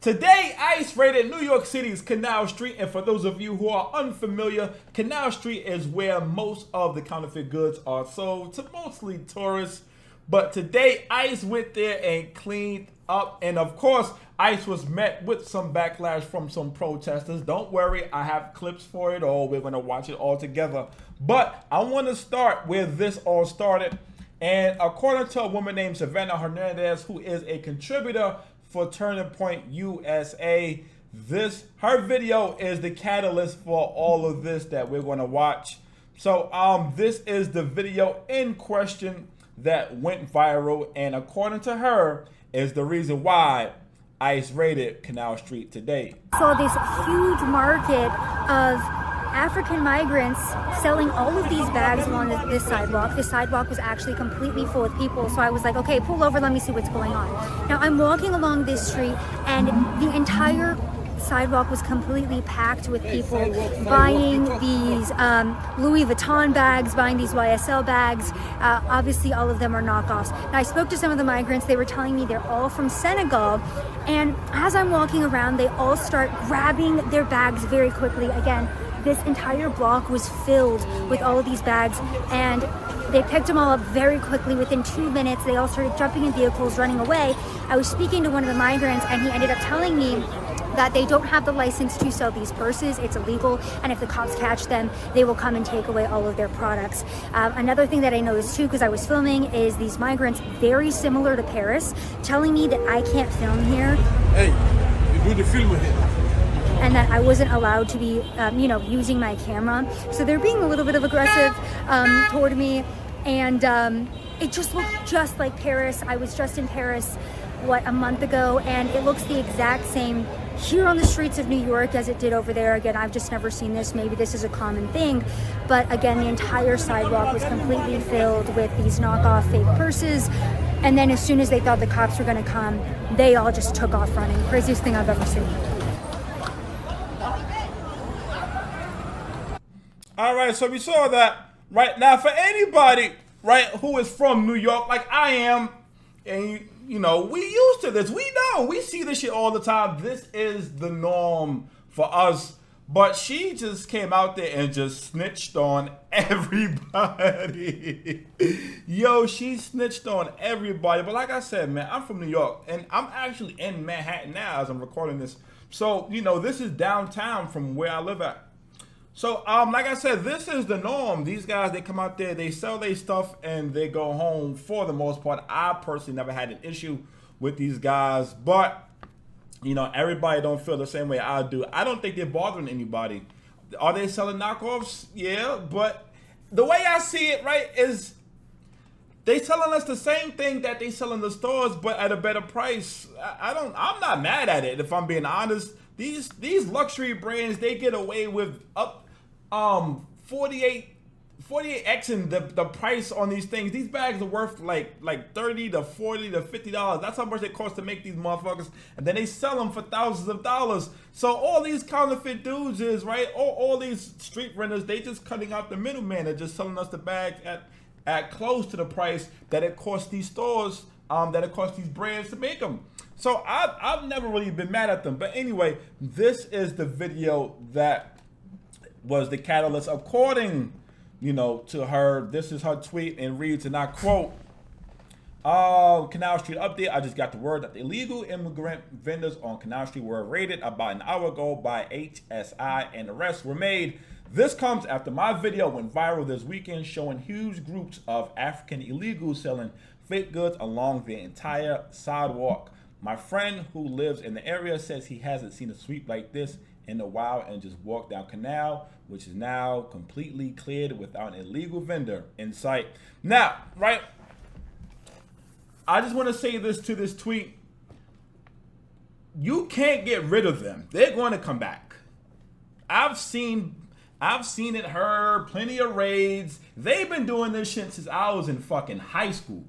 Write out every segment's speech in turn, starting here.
Today, ICE raided New York City's Canal Street, and for those of you who are unfamiliar, Canal Street is where most of the counterfeit goods are sold to mostly tourists. But today, ICE went there and cleaned up, and of course, ICE was met with some backlash from some protesters. Don't worry, I have clips for it all. We're going to watch it all together. But I want to start where this all started. And according to a woman named Savannah Hernandez, who is a contributor for Turning Point USA, her video is the catalyst for all of this that we're going to watch. So this is the video in question that went viral, and according to her, is the reason why ICE raided Canal Street today. Saw this huge market of African migrants selling all of these bags along this sidewalk. The sidewalk was actually completely full of people, so I was like, okay, pull over, let me see what's going on. Now I'm walking along this street and the entire sidewalk was completely packed with people buying these Louis Vuitton bags, buying these YSL bags. Obviously all of them are knockoffs. Now I spoke to some of the migrants. They were telling me they're all from Senegal, and as I'm walking around, they all start grabbing their bags very quickly. Again, this entire block was filled with all of these bags, and they picked them all up very quickly. Within 2 minutes, they all started jumping in vehicles, running away. I was speaking to one of the migrants, and he ended up telling me that they don't have the license to sell these purses. It's illegal, and if the cops catch them, they will come and take away all of their products. Another thing that I noticed too, because I was filming, is these migrants, very similar to Paris, telling me that I can't film here. Hey, you do the film with it. And that I wasn't allowed to be, using my camera. So they're being a little bit of aggressive toward me, and it just looked just like Paris. I was just in Paris, a month ago, and it looks the exact same here on the streets of New York as it did over there. Again, I've just never seen this. Maybe this is a common thing, but again, the entire sidewalk was completely filled with these knockoff fake purses. And then as soon as they thought the cops were gonna come, they all just took off running. Craziest thing I've ever seen. All right, so we saw that. Right now, for anybody, right, who is from New York, like I am, and we used to this. We know, we see this shit all the time. This is the norm for us. But she just came out there and just snitched on everybody. Yo, she snitched on everybody. But like I said, man, I'm from New York, and I'm actually in Manhattan now as I'm recording this. So, this is downtown from where I live at. So, like I said, this is the norm. These guys, they come out there, they sell their stuff, and they go home for the most part. I personally never had an issue with these guys, but, everybody don't feel the same way I do. I don't think they're bothering anybody. Are they selling knockoffs? Yeah, but the way I see it, right, is they selling us the same thing that they sell in the stores, but at a better price. I'm not mad at it, if I'm being honest. These luxury brands, they get away with up 48xing the price on these things. These bags are worth like $30 to $40 to $50. That's how much it costs to make these motherfuckers, and then they sell them for thousands of dollars. So all these counterfeit dudes is right. All these street vendors, they just cutting out the middleman and just selling us the bags at close to the price that it costs these stores, that it costs these brands to make them. So I've never really been mad at them. But anyway, this is the video that was the catalyst. According, to her, this is her tweet, and reads, and I quote, Canal Street update. I just got the word that the illegal immigrant vendors on Canal Street were raided about an hour ago by HSI, and arrests were made. This comes after my video went viral this weekend showing huge groups of African illegals selling fake goods along the entire sidewalk. My friend who lives in the area says he hasn't seen a sweep like this in a while, and just walked down Canal, which is now completely cleared without an illegal vendor in sight. Now, right, I just want to say this to this tweet. You can't get rid of them. They're going to come back. I've seen it, heard plenty of raids. They've been doing this shit since I was in fucking high school.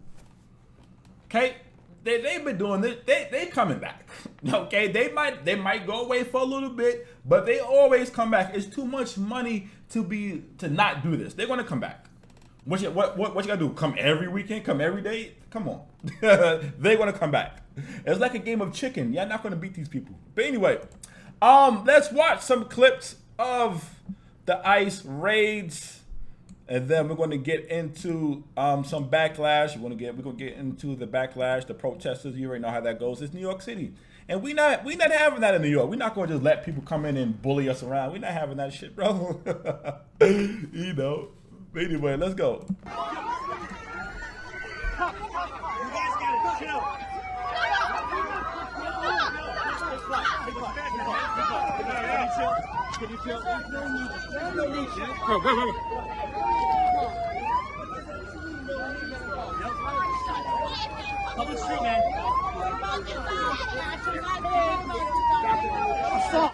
Okay? They've been doing this. They coming back. Okay, they might go away for a little bit, but they always come back. It's too much money to not do this. They're gonna come back. What you gotta do? Come every weekend? Come every day? Come on. They're gonna come back. It's like a game of chicken. You're not gonna beat these people. But anyway, let's watch some clips of the ICE raids, and then we're gonna get into some backlash. We're gonna get into the backlash, the protesters. You already know how that goes. It's New York City. And we not having that in New York. We're not going to just let people come in and bully us around. We're not having that shit, bro. You know. Anyway, let's go. You guys gotta chill. Can you chill? Go. Public street, man. Stop.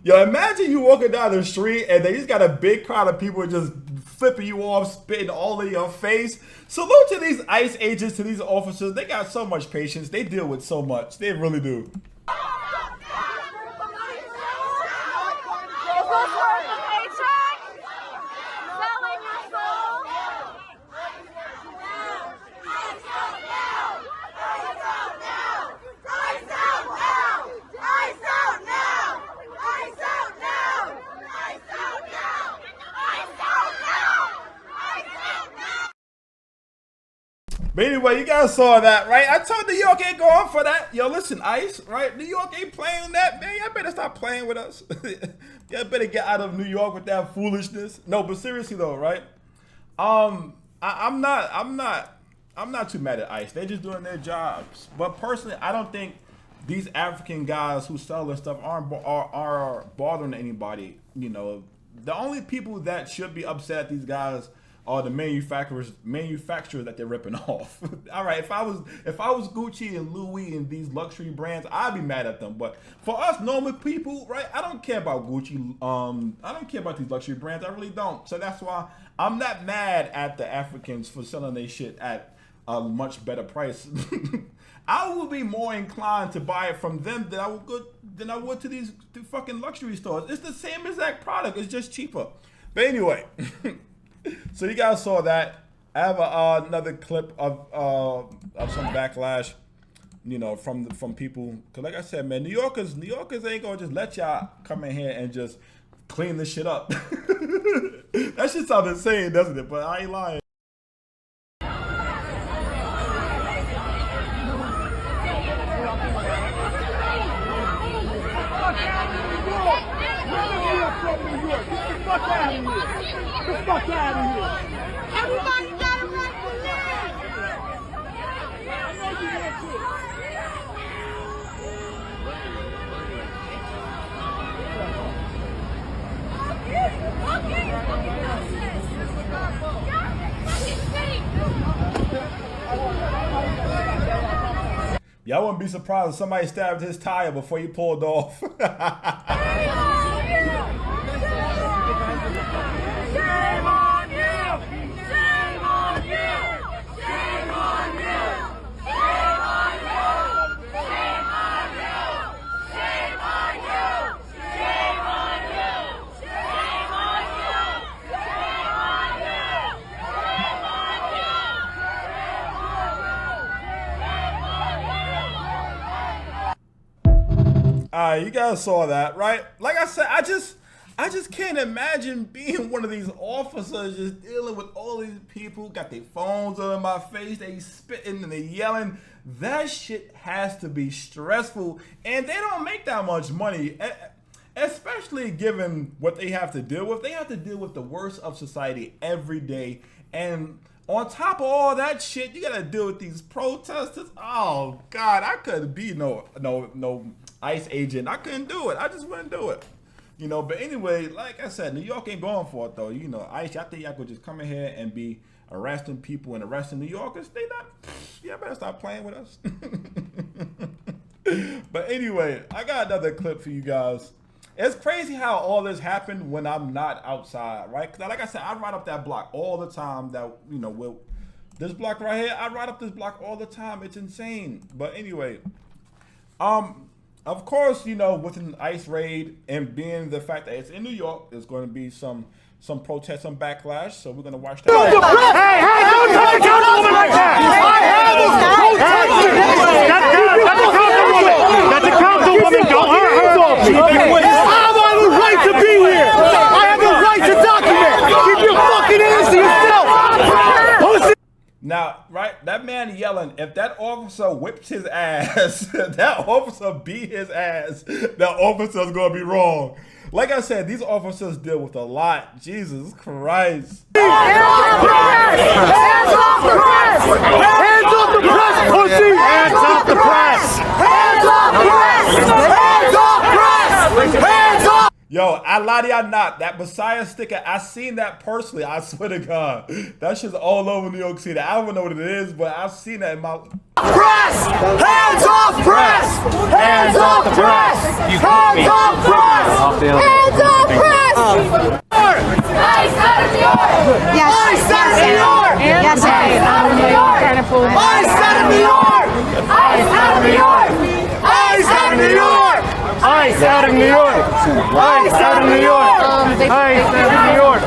Yo, imagine you walking down the street and they just got a big crowd of people just flipping you off, spitting all in your face. Salute to these ICE agents, to these officers. They got so much patience. They deal with so much. They really do. But anyway, you guys saw that, right? I told New York ain't going for that. Yo, listen, ICE, right? New York ain't playing that, man. Y'all better stop playing with us. Y'all better get out of New York with that foolishness. No, but seriously though, right? I'm not too mad at ICE. They're just doing their jobs. But personally, I don't think these African guys who sell this stuff are bothering anybody. You know, the only people that should be upset at these guys are the manufacturers that they're ripping off. All right, if I was Gucci and Louis and these luxury brands, I'd be mad at them. But for us normal people, right, I don't care about Gucci. I don't care about these luxury brands. I really don't. So that's why I'm not mad at the Africans for selling their shit at a much better price. I would be more inclined to buy it from them than I would to these fucking luxury stores. It's the same exact product. It's just cheaper. But anyway. So you guys saw that. I have another clip of some backlash, you know, from people. Cause like I said, man, New Yorkers ain't gonna just let y'all come in here and just clean this shit up. That shit sounds insane, doesn't it? But I ain't lying. Get the fuck out of here! Everybody got a right to live! I know you want to. Y'all wouldn't be surprised if somebody stabbed his tire before he pulled off. Alright, you guys saw that, right? Like I said, I just can't imagine being one of these officers just dealing with all these people, got their phones on my face, they spitting and they yelling. That shit has to be stressful, and they don't make that much money, especially given what they have to deal with. They have to deal with the worst of society every day, and on top of all that shit, you gotta deal with these protesters. Oh God, I couldn't be no ICE agent. I couldn't do it. I just wouldn't do it. But anyway, like I said, New York ain't going for it though. ICE, I think y'all could just come in here and be arresting people and arresting New Yorkers, they not. Yeah, better stop playing with us. But anyway, I got another clip for you guys. It's crazy how all this happened when I'm not outside, right? Because like I said, I ride up that block all the time. That, you know, this block right here, I ride up this block all the time. It's insane. But anyway, of course, you know, with an ICE raid and being the fact that it's in New York, there's going to be some protest, some backlash. So we're going to watch that. Hey, don't touch a woman like that! That's a councilwoman. Don't hurt her. I have the right to be here. I have the right to document. Keep your fucking hands to yourself. Now, right, that man yelling, if that officer whips his ass, that officer beat his ass, that officer's going to be wrong. Like I said, these officers deal with a lot. Jesus Christ. Hands off the press! Hands off the press! Hands off the press, pussy! Hands off the press! Hands off the press! Hands off press! Hands off! Yo, I lie to y'all not. That Messiah sticker, I seen that personally. I swear to God. That shit's all over New York City. I don't know what it is, but I've seen that in my... Press! Hands off press! Hands off press! Hands off press! Hands off press! ICE out of New York! Yes. ICE out of New York! Yes, ICE out of New York! ICE out of New York! ICE out of New York! ICE out of New York! ICE out of New York! ICE out of New York! ICE out of New York!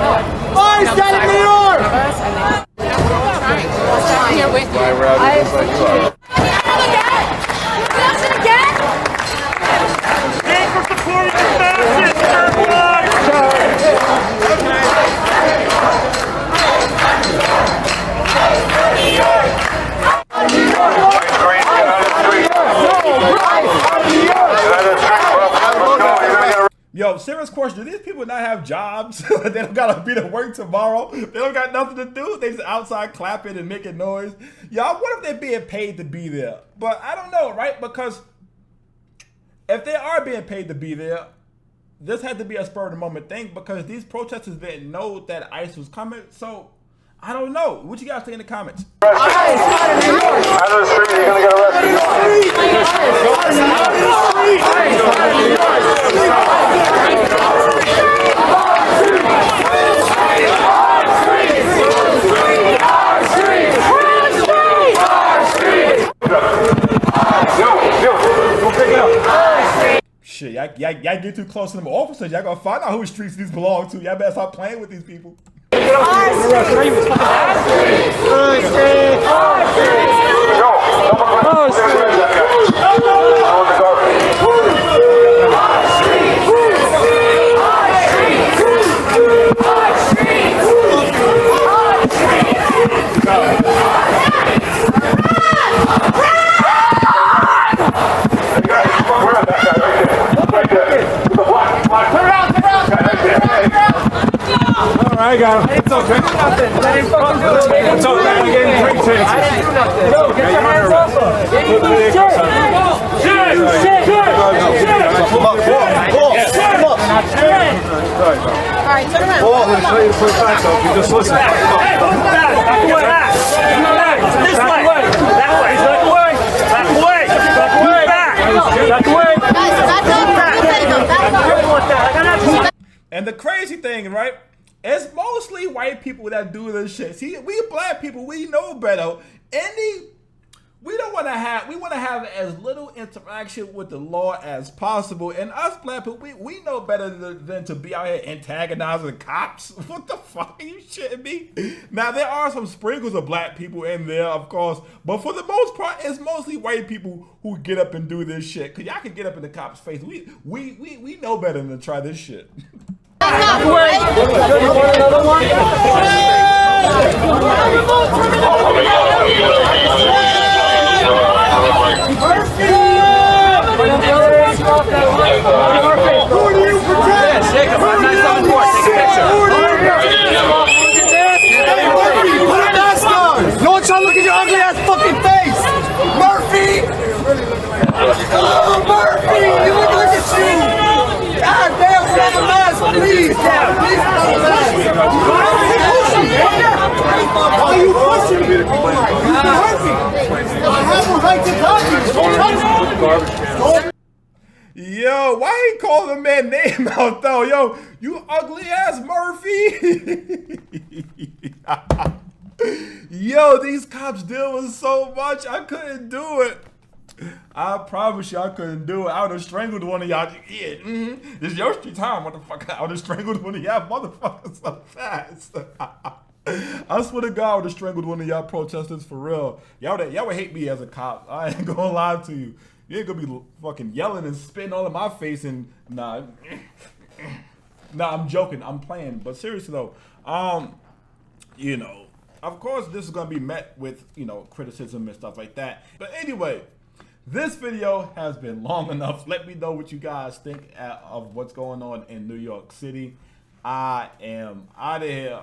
ICE out of New York! Here with you. Yo, serious question. Do these people not have jobs? They don't gotta be to work tomorrow. They don't got nothing to do. They just outside clapping and making noise. Yo, I wonder if they're being paid to be there. But I don't know, right? Because if they are being paid to be there, this had to be a spur of the moment thing because these protesters didn't know that ICE was coming. So I don't know. What you guys think in the comments? Out of the street, you're gonna get Shit, y'all get too close to them officers, y'all gonna find out whose streets these belong to. Y'all better stop playing with these people. I got him. It's okay. That ain't fucking good. It's okay. I'm getting free tickets. I didn't do nothing. Yo, get your hands off him. All right, turn around. I'm going to tell you to put it back, so if you just listen. Back away. This way. That way. Back away. Back away. Back away. Back away. And the crazy thing, right? It's mostly white people that do this shit. See, we black people, we know better. We want to have as little interaction with the law as possible. And us black people, we know better than to be out here antagonizing cops. What the fuck are you shitting me? Now, there are some sprinkles of black people in there, of course. But for the most part, it's mostly white people who get up and do this shit. Because y'all can get up in the cop's face. We know better than to try this shit. Back away. You want another one? No one's trying to look at your ugly ass fucking face! Murphy! Oh, Murphy! You look at you! God damn, put on the mask, please! Please put on the mask! like to talk to you. Don't touch me. Garbage can. Yo, why he calling the man name out though? Yo, you ugly ass Murphy. Yo, these cops deal with so much. I couldn't do it. I promise you, I couldn't do it. I would have strangled one of y'all. Yeah, This is your street time, motherfucker. I would have strangled one of y'all motherfuckers so fast. I swear to God, I would have strangled one of y'all protesters for real. Y'all would hate me as a cop. I ain't gonna lie to you. You ain't gonna be fucking yelling and spitting all in my face and nah, I'm joking. I'm playing, but seriously though, you know, of course this is gonna be met with, you know, criticism and stuff like that. But anyway, this video has been long enough. Let me know what you guys think of what's going on in New York City. I am out of here.